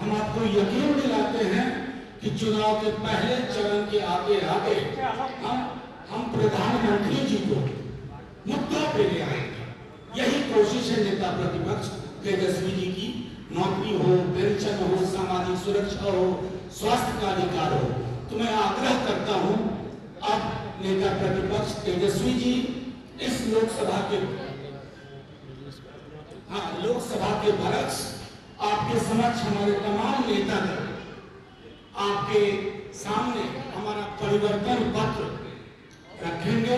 हम आपको यकीन दिलाते हैं कि चुनाव के पहले चरण के आगे आगे हम प्रधानमंत्री जी को मुद्दों पे ले आएंगे। यही कोशिश है नेता प्रतिपक्ष तेजस्वी जी की। नौकरी हो, पेंशन हो, सामाजिक सुरक्षा हो, स्वास्थ्य का अधिकार हो, तो मैं आग्रह करता हूं अब नेता प्रतिपक्ष तेजस्वी जी इस लोकसभा के बरस आपके समक्ष हमारे तमाम नेतागण आपके सामने हमारा परिवर्तन पत्र रखेंगे।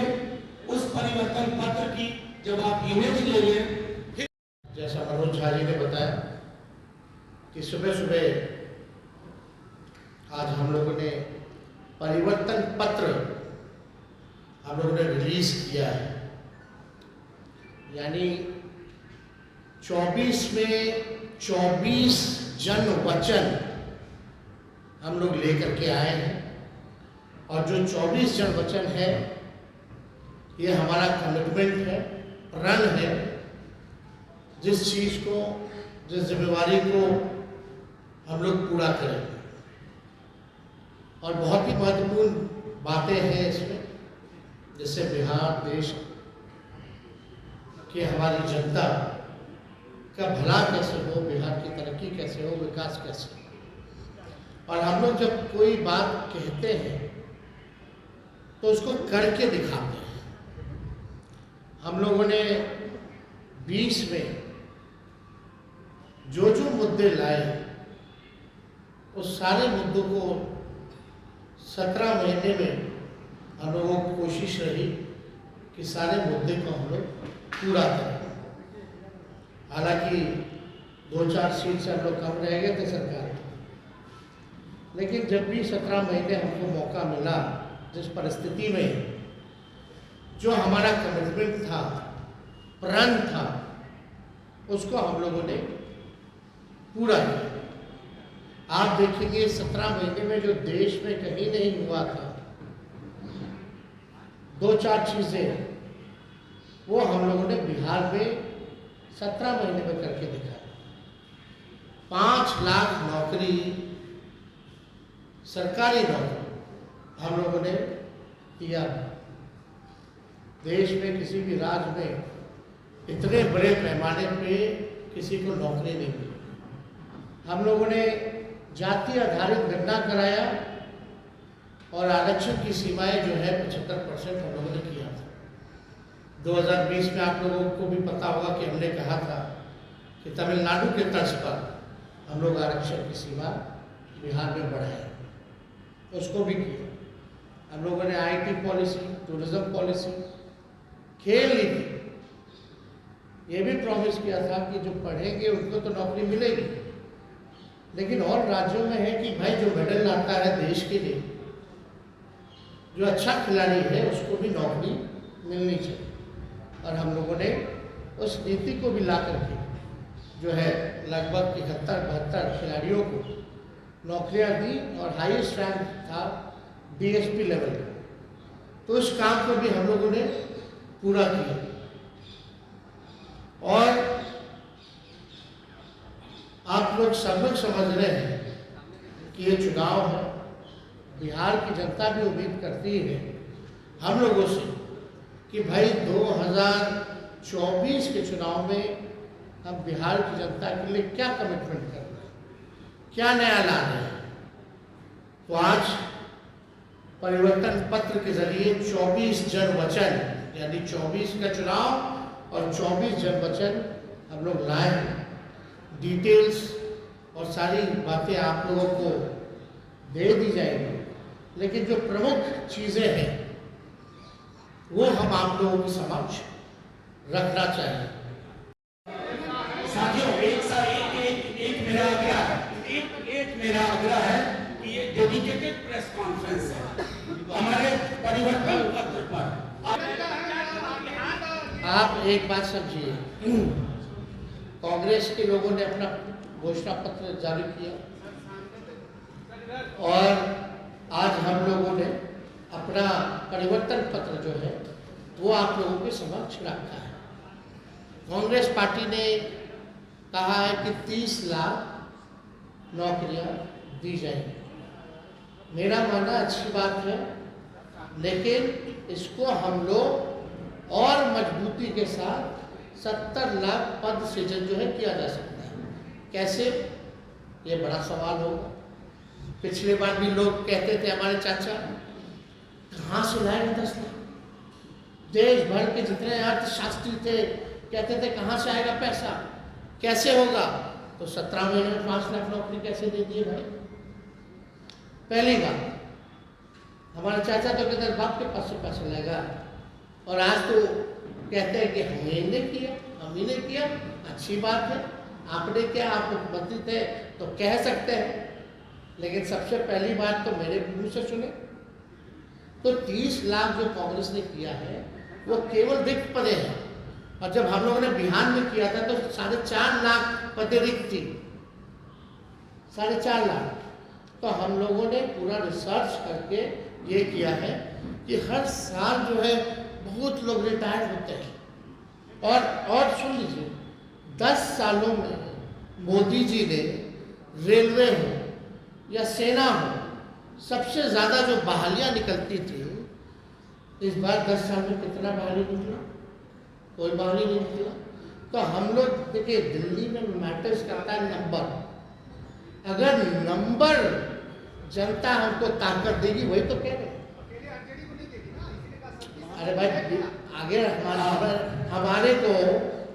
उस परिवर्तन पत्र की जब आप इमेज ले लें, जैसा मनोज झा जी ने बताया कि सुबह सुबह आज हम लोगों ने परिवर्तन पत्र हम लोगों ने रिलीज किया है। यानी 24 में 24 जन वचन हम लोग लेकर के आए हैं और जो 24 जन वचन है ये हमारा कमिटमेंट है, प्रण है। जिस चीज़ को, जिस जिम्मेवारी को हम लोग पूरा करेंगे और बहुत ही महत्वपूर्ण बातें हैं इसमें, जैसे बिहार देश कि हमारी जनता का भला कैसे हो, बिहार की तरक्की कैसे हो, विकास कैसे हो। और हम लोग जब कोई बात कहते हैं तो उसको करके दिखाते हैं। हम लोगों ने 20 में जो जो मुद्दे लाए उस सारे मुद्दों को 17 महीने में हम लोगों की कोशिश रही कि सारे मुद्दे को हम लोग पूरा करें। हालांकि 2-4 सीट से हम लोग कम रह गए थे सरकार, लेकिन जब भी 17 महीने हमको मौका मिला, जिस परिस्थिति में जो हमारा कमिटमेंट था, प्रण था, उसको हम लोगों ने पूरा किया। आप देखेंगे 17 महीने में जो देश में कहीं नहीं हुआ था, 2-4 चीज़ें वो हम लोगों ने बिहार में 17 महीने में करके दिखाया। 5 लाख नौकरी, सरकारी नौकरी हम लोगों ने दिया। देश में किसी भी राज्य में इतने बड़े पैमाने पे किसी को नौकरी नहीं मिली। हम लोगों ने जाति आधारित गणना कराया और आरक्षण की सीमाएं जो है 75% हम लोगों ने किया था। 2020 में आप लोगों को भी पता होगा कि हमने कहा था कि तमिलनाडु के तर्ज पर हम लोग आरक्षण की सीमा बिहार में बढ़ाएं, उसको भी किया। हम लोगों ने IT पॉलिसी, टूरिज्म पॉलिसी, खेल नीति, ये भी प्रॉमिस किया था कि जो पढ़ेंगे उनको तो नौकरी मिलेगी, लेकिन और राज्यों में है कि भाई जो मेडल लाता है देश के लिए, जो अच्छा खिलाड़ी है, उसको भी नौकरी मिलनी चाहिए। और हम लोगों ने उस नीति को भी ला करके जो है लगभग 71-72 खिलाड़ियों को नौकरियां दी और हाईएस्ट रैंक था DSP लेवल का। तो उस काम को भी हम लोगों ने पूरा किया। और आप लोग सब लोग समझ रहे हैं कि ये चुनाव है, बिहार की जनता भी उम्मीद करती है हम लोगों से कि भाई 2024 के चुनाव में हम बिहार की जनता के लिए क्या कमिटमेंट कर रहे हैं, क्या नया ला रहे हैं। तो आज परिवर्तन पत्र के जरिए 24 जन वचन, यानी 24 का चुनाव और 24 जन वचन हम लोग लाए हैं। डिटेल्स और सारी बातें आप लोगों को दे दी जाएगी, लेकिन जो प्रमुख चीज़ें हैं वो हम आप लोगों के समक्ष रखना चाहिए। साथियों, एक मेरा आग्रह है कि ये डेडिकेटेड प्रेस कॉन्फ्रेंस है हमारे परिवर्तन पत्र पर। आप एक बात समझिए, कांग्रेस के लोगों ने अपना घोषणा पत्र जारी किया और आज हम लोगों ने अपना परिवर्तन पत्र जो है वो आप लोगों के समक्ष रखा है। कांग्रेस पार्टी ने कहा है कि 30 लाख नौकरियां दी जाएंगी। मेरा मानना अच्छी बात है, लेकिन इसको हम लोग और मजबूती के साथ 70 लाख पद सृजन जो है किया जा सकता है। कैसे, ये बड़ा सवाल होगा। पिछले बार भी लोग कहते थे, हमारे चाचा, कहाँ से लाएंगे 10 लाख? देश भर के जितने अर्थशास्त्री थे कहते थे कहाँ से आएगा पैसा, कैसे होगा? तो 17 महीने में 5 लाख नौकरी कैसे दे दिए भाई? पहली बात, हमारे चाचा तो कहते बाप के पास से पैसा लेगा, और आज तो कहते हैं कि हमने किया, हम ही ने किया। अच्छी बात है, आपने क्या, आप मुख्यमंत्री थे तो कह सकते हैं, लेकिन सबसे पहली बात तो मेरे मुंह से सुने। तो 30 लाख जो कांग्रेस ने किया है वो केवल रिक्त पदे हैं, और जब हम लोगों ने बिहार में किया था तो 4.5 लाख पदे रिक्त थी, 4.5 लाख। तो हम लोगों ने पूरा रिसर्च करके ये किया है कि हर साल जो है बहुत लोग रिटायर होते हैं। और सुन लीजिए, 10 सालों में मोदी जी ने रेलवे हो या सेना हो, सबसे ज़्यादा जो बहालियाँ निकलती थी, इस बार 10 साल में कितना बहाली निकला? कोई बहाली नहीं निकला। तो हम लोग देखिए, दिल्ली में मैटर्स करता है नंबर। अगर नंबर जनता हमको ताकत देगी, वही तो कह रहे हैं। अरे भाई, आगे हमारे को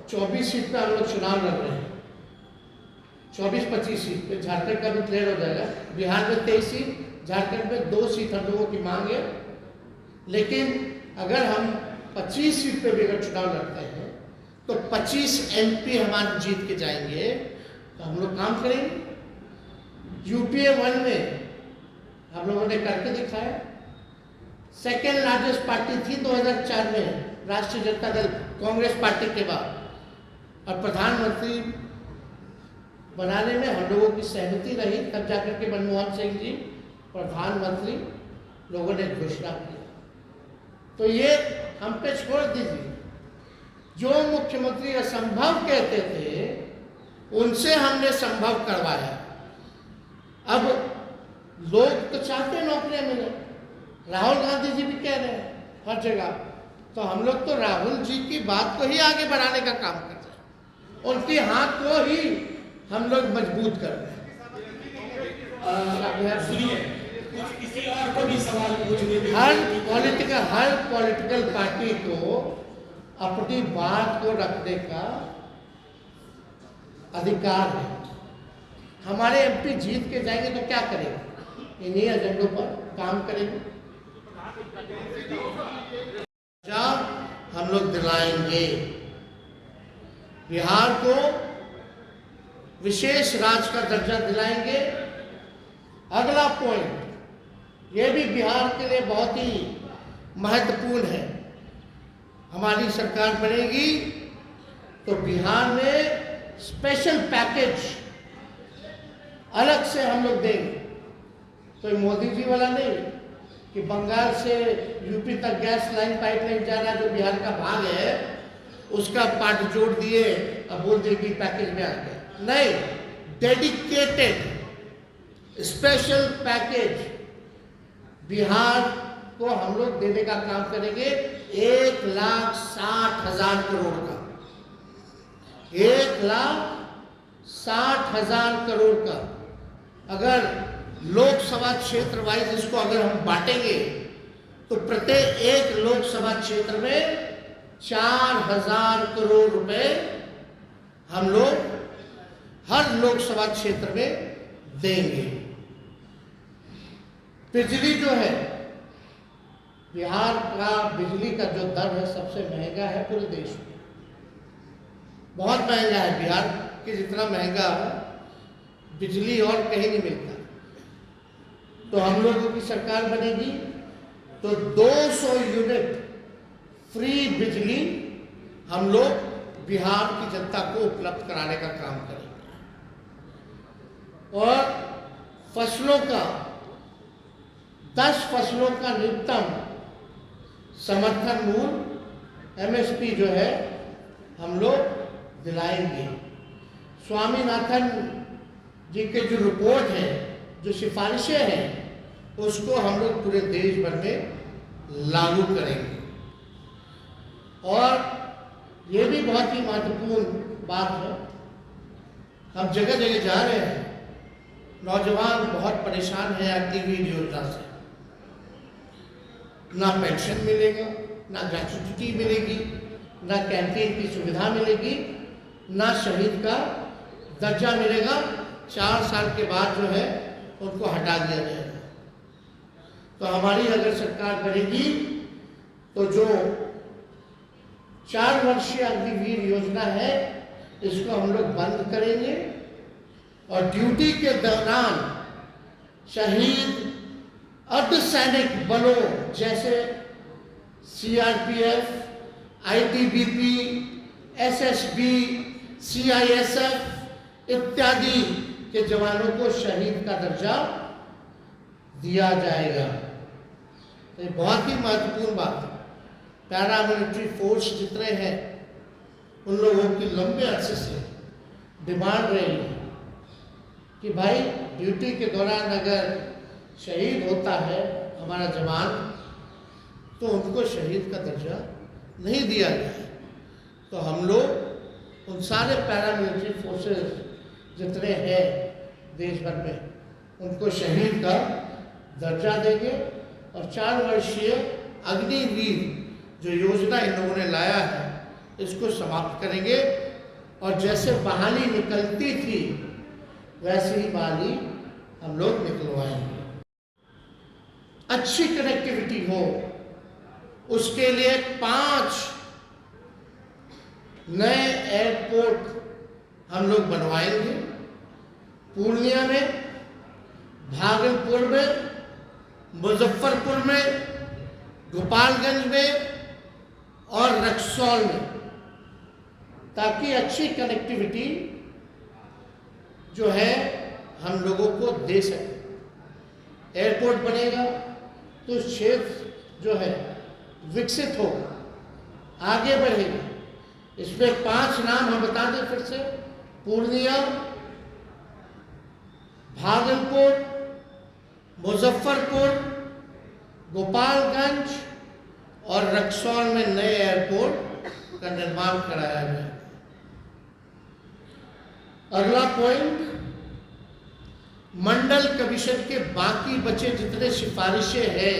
24 सीट पे हम लोग चुनाव लड़ रहे हैं, 24-25 सीट पे। झारखंड का भी क्लियर हो जाएगा। बिहार में 23 सीट, झारखंड में 2 सीट हम लोगों की मांग है। लेकिन अगर हम 25 सीट पे भी अगर चुनाव लड़ते हैं तो 25 MP हमारे जीत के जाएंगे, तो हम लोग काम करेंगे। यूपीए 1 में हम लोगों ने करके दिखाया। सेकेंड लार्जेस्ट पार्टी थी 2004 में राष्ट्रीय जनता दल, कांग्रेस पार्टी के बाद। और प्रधानमंत्री बनाने में हम लोगों की सहमति रही, तब जाकर के मनमोहन सिंह जी प्रधानमंत्री लोगों ने घोषणा किया। तो ये हम पे छोड़ दीजिए, जो मुख्यमंत्री असंभव कहते थे उनसे हमने संभव करवाया। अब लोग तो चाहते नौकरियां मिले, राहुल गांधी जी भी कह रहे हैं हर जगह। तो हम लोग तो राहुल जी की बात को ही आगे बढ़ाने का काम कर रहे हैं, उनके हाथ को ही हम लोग मजबूत कर रहे हैं। किसी और को भी सवाल पूछने, हर पॉलिटिकल पार्टी को अपनी बात को रखने का अधिकार है। हमारे MP जीत के जाएंगे तो क्या करेंगे? इन्हीं एजेंडों पर काम करेंगे। हम लोग दिलाएंगे बिहार को विशेष राज्य का दर्जा दिलाएंगे। अगला पॉइंट, ये भी बिहार के लिए बहुत ही महत्वपूर्ण है। हमारी सरकार बनेगी तो बिहार में स्पेशल पैकेज अलग से हम लोग देंगे। तो मोदी जी वाला नहीं कि बंगाल से यूपी तक गैस लाइन पाइपलाइन जा रहा है, जो बिहार का भाग है, उसका पार्ट जोड़ दिए, अब बोल दिए कि पैकेज में आ गया। नहीं, डेडिकेटेड स्पेशल पैकेज बिहार को हम लोग देने का काम करेंगे। 1,60,000 करोड़ का, 1,60,000 करोड़ का। अगर लोकसभा क्षेत्र वाइज इसको अगर हम बांटेंगे तो प्रत्येक एक लोकसभा क्षेत्र में 4,000 करोड़ रुपए हम लोग हर लोकसभा क्षेत्र में देंगे। बिजली जो है, बिहार का बिजली का जो दर है सबसे महंगा है पूरे देश में, बहुत महंगा है। बिहार के जितना महंगा बिजली और कहीं नहीं मिलता। तो हम लोगों की सरकार बनेगी तो 200 यूनिट फ्री बिजली हम लोग बिहार की जनता को उपलब्ध कराने का काम करेंगे। और फसलों का 10 फसलों का न्यूनतम समर्थन मूल्य MSP जो है हम लोग दिलाएंगे। स्वामीनाथन जी के जो रिपोर्ट है, जो सिफारिशें हैं, उसको हम लोग पूरे देश भर में लागू करेंगे। और ये भी बहुत ही महत्वपूर्ण बात है, हम जगह जगह जा रहे हैं, नौजवान बहुत परेशान है अग्निवीर योजना से। ना पेंशन मिलेगा, ना ग्रेच्युटी मिलेगी, ना कैंटीन की सुविधा मिलेगी, ना शहीद का दर्जा मिलेगा। 4 साल के बाद जो है उनको हटा दिया जाएगा। तो हमारी अगर सरकार करेगी तो जो 4 वर्षीय अग्निवीर योजना है, इसको हम लोग बंद करेंगे और ड्यूटी के दौरान शहीद अर्धसैनिक बलों जैसे सीआरपीएफ, आईटीबीपी, एसएसबी, सीआईएसएफ इत्यादि के जवानों को शहीद का दर्जा दिया जाएगा। तो ये बहुत ही महत्वपूर्ण बात है। पैरामिलिट्री फोर्स जितने हैं, उन लोगों की लंबे अरसे से डिमांड रही है कि भाई ड्यूटी के दौरान अगर शहीद होता है हमारा जवान, तो उनको शहीद का दर्जा नहीं दिया जाए। तो हम लोग उन सारे पैरामिलिट्री फोर्सेस जितने हैं देश भर में, उनको शहीद का दर्जा देंगे और 4 वर्षीय अग्निवीर जो योजना इन लोगों ने लाया है, इसको समाप्त करेंगे। और जैसे बहाली निकलती थी, वैसे ही बहाली हम लोग निकलवाएंगे। अच्छी कनेक्टिविटी हो, उसके लिए 5 नए एयरपोर्ट हम लोग बनवाएंगे। पूर्णिया में, भागलपुर में, मुजफ्फरपुर में, गोपालगंज में और रक्सौल में, ताकि अच्छी कनेक्टिविटी जो है हम लोगों को दे सके। एयरपोर्ट बनेगा तो क्षेत्र जो है विकसित होगा, आगे बढ़ेगा। इसमें 5 नाम हम बता दें फिर से: पूर्णिया, भागलपुर, मुजफ्फरपुर, गोपालगंज और रक्सौल में नए एयरपोर्ट का निर्माण कराया गया। अगला पॉइंट, मंडल कमीशन के बाकी बचे जितने सिफारिशें हैं,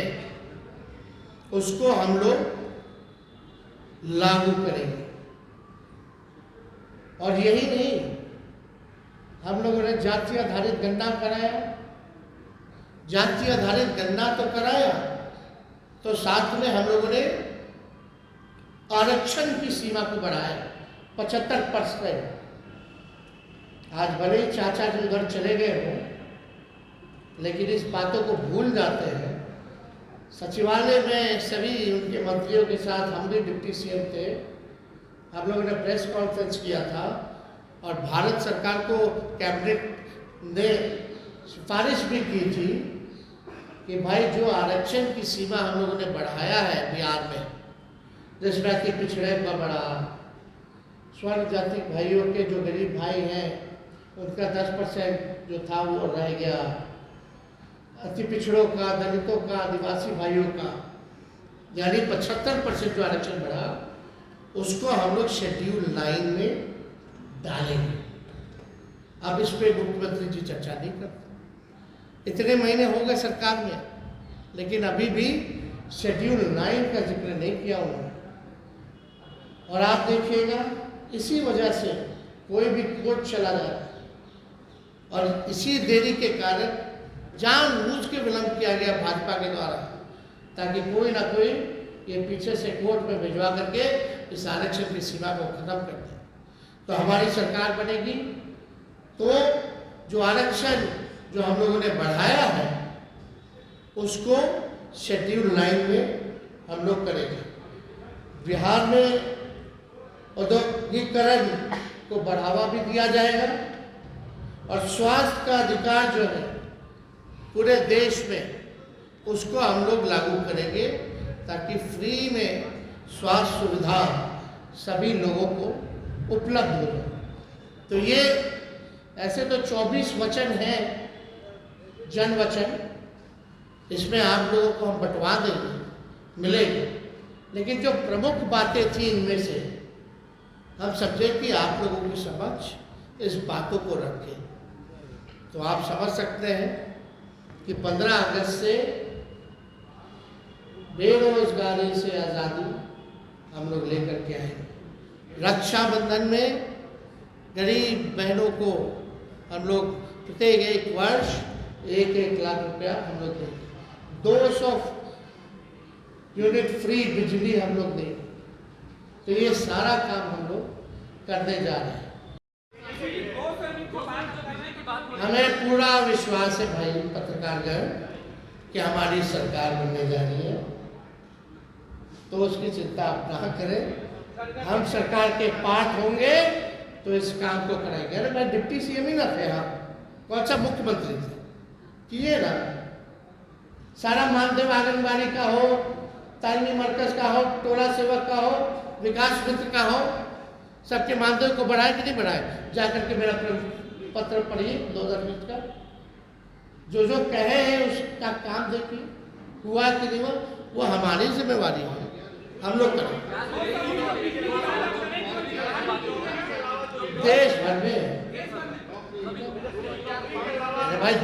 उसको हम लोग लागू करेंगे। और यही नहीं, हम लोगों ने जाति आधारित गणना कराया। जाति आधारित गणना तो कराया, तो साथ में हम लोगों ने आरक्षण की सीमा को बढ़ाया 75%। आज भले ही चाचा जी उधर चले गए हों, लेकिन इस बातों को भूल जाते हैं। सचिवालय में सभी उनके मंत्रियों के साथ, हम भी डिप्टी सीएम थे, हम लोगों ने प्रेस कॉन्फ्रेंस किया था और भारत सरकार को कैबिनेट ने सिफारिश भी की थी कि भाई जो आरक्षण की सीमा हम लोगों ने बढ़ाया है बिहार में, जिसमें अति पिछड़े का बढ़ा, स्वर्ण जाति भाइयों के जो गरीब भाई हैं उनका 10% जो था वो रह गया, अति पिछड़ों का, दलितों का, आदिवासी भाइयों का यानी 75% जो आरक्षण बढ़ा, उसको हम लोग शेड्यूल 9 में डालेंगे। अब इस पे मुख्यमंत्री जी चर्चा नहीं करते। इतने महीने हो गए सरकार में, लेकिन अभी भी शेड्यूल 9 का जिक्र नहीं किया उन्होंने। और आप देखिएगा, इसी वजह से कोई भी कोर्ट चला जाता है और इसी देरी के कारण जानबूझ के विलंब किया गया भाजपा के द्वारा, ताकि कोई ना कोई ये पीछे से कोर्ट में भिजवा करके इस आरक्षण की सीमा को खत्म कर दे। तो हमारी सरकार बनेगी तो जो आरक्षण जो हम लोगों ने बढ़ाया है, उसको शेड्यूल 9 में हम लोग करेंगे। बिहार में औद्योगिकरण को बढ़ावा भी दिया जाएगा और स्वास्थ्य का अधिकार जो है पूरे देश में, उसको हम लोग लागू करेंगे, ताकि फ्री में स्वास्थ्य सुविधा सभी लोगों को उपलब्ध हो जाए। तो ये ऐसे तो 24 वचन हैं, जन वचन, इसमें आप लोगों को हम बंटवा देंगे, मिलेंगे। लेकिन जो प्रमुख बातें थी इनमें से हम समझे कि आप लोगों के समक्ष इस बातों को रखें। तो आप समझ सकते हैं कि 15 अगस्त से बेरोजगारी से आज़ादी हम लोग लेकर के आएंगे। रक्षाबंधन में गरीब बहनों को हम लोग प्रत्येक एक वर्ष 1-1 लाख रुपया हम लोग देंगे। 200 यूनिट फ्री बिजली हम लोग देंगे। तो ये सारा काम हम लोग करने जा रहे हैं। हमें पूरा विश्वास है भाई पत्रकारगण कि हमारी सरकार बनने जा रही है, तो उसकी चिंता आप ना करें। हम सरकार के पार्ट होंगे तो इस काम को कराएंगे। अरे मैं डिप्टी सीएम ही ना थे, हम कौन सा मुख्यमंत्री थे, किए ना। सारा मानदेव आंगनबाड़ी का हो, तालीमी मरकज का हो, टोला सेवक का हो, विकास मित्र का हो, सबके मानदेव को बढ़ाए कि नहीं बढ़ाए। जाकर के मेरा पत्र पढ़िए 2020 का, जो जो कहे हैं उसका काम देखिए, हुआ कि नहीं हुआ, वो हमारी जिम्मेवारी है, हम लोग करें। देश भर में अरे भाई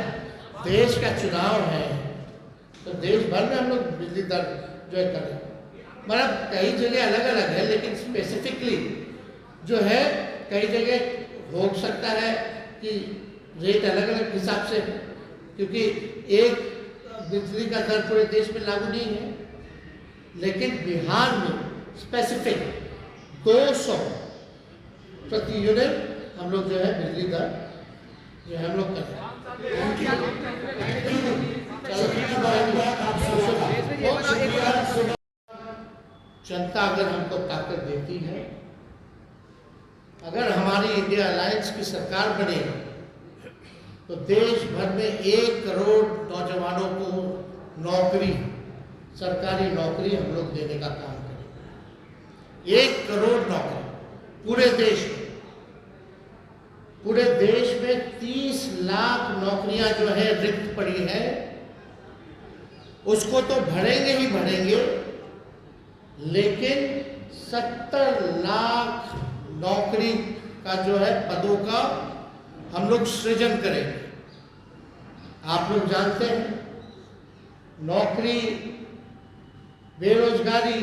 देश का चुनाव है, तो देश भर में हम लोग बिजली दर जो है करें। मतलब कई जगह अलग अलग है, लेकिन स्पेसिफिकली जो है कई जगह हो सकता है कि रेट अलग अलग हिसाब से, क्योंकि एक बिजली का दर पूरे देश में लागू नहीं है। लेकिन बिहार में स्पेसिफिक 200 प्रति यूनिट हम लोग जो है बिजली दर जो है हम लोग कर रहे हैं। जनता अगर हमको ताकत देती है, अगर हमारी इंडिया अलायंस की सरकार बने, तो देश भर में 1 करोड़ नौजवानों को नौकरी, सरकारी नौकरी हम लोग देने का काम करेंगे। 1 करोड़ नौकरी पूरे देश में। पूरे देश में 30 लाख नौकरियां जो है रिक्त पड़ी है, उसको तो भरेंगे ही भरेंगे, लेकिन 70 लाख नौकरी का जो है पदों का हम लोग सृजन करेंगे। आप लोग जानते हैं नौकरी, बेरोजगारी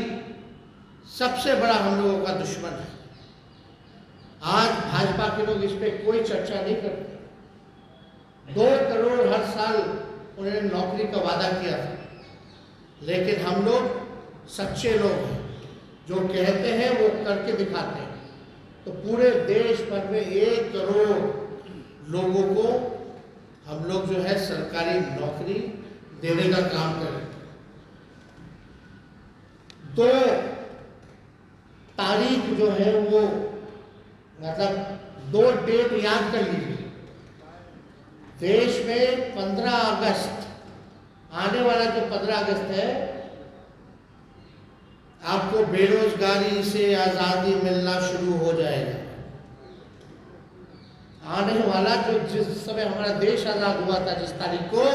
सबसे बड़ा हम लोगों का दुश्मन है। आज भाजपा के लोग इस पे कोई चर्चा नहीं करते। 2 करोड़ हर साल उन्होंने नौकरी का वादा किया था, लेकिन हम लोग सच्चे लोग हैं, जो कहते हैं वो करके दिखाते हैं। तो पूरे देश भर में 1 करोड़ लोगों को हम लोग जो है सरकारी नौकरी देने का काम करें। 2 तारीख जो है वो मतलब 2 डेट याद कर लीजिए। देश में 15 अगस्त, आने वाला जो 15 अगस्त है, आपको बेरोजगारी से आज़ादी मिलना शुरू हो जाएगा। आने वाला जो जिस समय हमारा देश आज़ाद हुआ था, जिस तारीख को,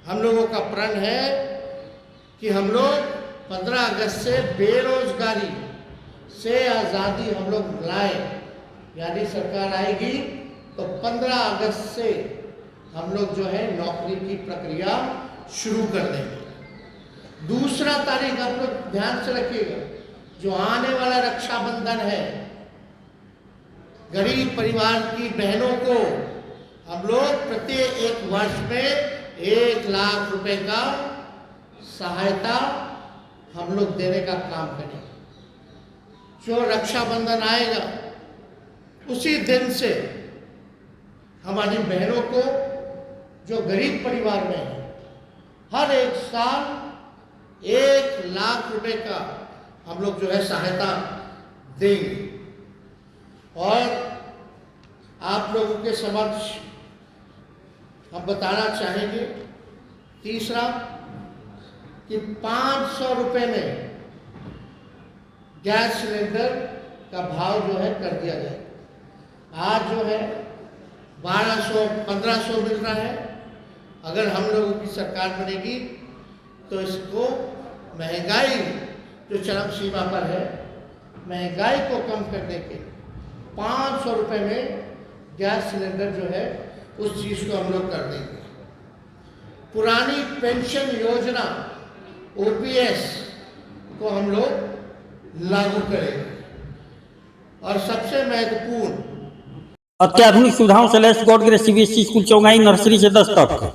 हम लोगों का प्रण है कि हम लोग 15 अगस्त से बेरोजगारी से आज़ादी हम लोग लाए। यानी सरकार आएगी तो 15 अगस्त से हम लोग जो है नौकरी की प्रक्रिया शुरू कर देंगे। दूसरा तारीख आप लोग ध्यान से रखिएगा, जो आने वाला रक्षाबंधन है, गरीब परिवार की बहनों को हम लोग प्रत्येक 1 वर्ष में 1 लाख रुपए का सहायता हम लोग देने का काम करेंगे। जो रक्षाबंधन आएगा उसी दिन से हमारी बहनों को, जो गरीब परिवार में है, हर 1 साल 1 लाख रुपए का हम लोग जो है सहायता देंगे। और आप लोगों के समक्ष हम बताना चाहेंगे तीसरा कि 500 रुपए में गैस सिलेंडर का भाव जो है कर दिया जाए। आज जो है 1200-1500 मिल रहा है। अगर हम लोगों की सरकार बनेगी तो इसको महंगाई जो चरम सीमा पर है, महंगाई को कम करने के 500 रुपये में गैस सिलेंडर जो है उस चीज़ को हम लोग कर देंगे। पुरानी पेंशन योजना OPS को हम लोग लागू करेंगे और सबसे महत्वपूर्ण अत्याधुनिक सुविधाओं से लैस God Grace CBSE school Chaugai nursery से 10 तक।